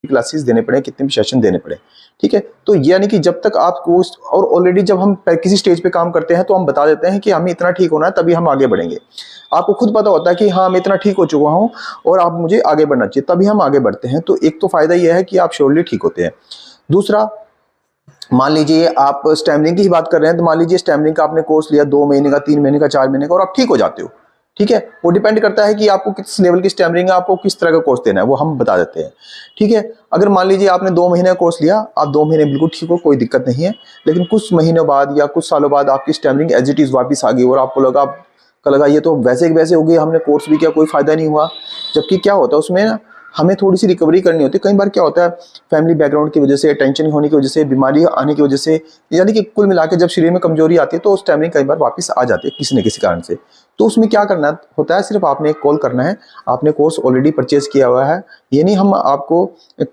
Classes देने पड़े, कितने भी सेशन देने पड़े, ठीक है। तो यानी कि जब तक आप कोर्स, और ऑलरेडी जब हम किसी स्टेज पे काम करते हैं तो हम बता देते हैं कि हमें इतना ठीक होना है तभी हम आगे बढ़ेंगे। आपको खुद पता होता है कि हाँ मैं इतना ठीक हो चुका हूँ और अब मुझे आगे बढ़ना चाहिए, तभी हम आगे बढ़ते हैं। तो एक तो फायदा यह है कि आप श्योरली ठीक होते हैं। दूसरा, मान लीजिए आप स्टैमरिंग की ही बात कर रहे हैं, तो मान लीजिए स्टैमरिंग का आपने कोर्स लिया 2 महीने का, 3 महीने का, 4 महीने का, और आप ठीक हो जाते हो, ठीक है। वो डिपेंड करता है कि आपको किस लेवल की स्टैमरिंग है, आपको किस तरह का कोर्स देना है, वो हम बता देते हैं, ठीक है। अगर मान लीजिए आपने 2 महीने का कोर्स लिया, आप 2 महीने बिल्कुल ठीक हो, कोई दिक्कत नहीं है, लेकिन कुछ महीनों बाद या कुछ सालों बाद आपकी स्टैमरिंग एज इट इज वापस आ गई और आपको लगा ये तो वैसे वैसे हो गई, हमने कोर्स भी किया, कोई फायदा नहीं हुआ। जबकि क्या होता है उसमें ना, हमें थोड़ी सी रिकवरी करनी होती है। कई बार क्या होता है, फैमिली बैकग्राउंड की वजह से, टेंशन होने की वजह से, बीमारी आने की वजह से, यानी कि कुल मिला के जब शरीर में कमजोरी आती है तो उस टाइमिंग कई बार वापस आ जाती है किसी न किसी कारण से। तो उसमें क्या करना होता है, सिर्फ आपने एक कॉल करना है, आपने कोर्स ऑलरेडी परचेज किया हुआ है, ये नहीं हम आपको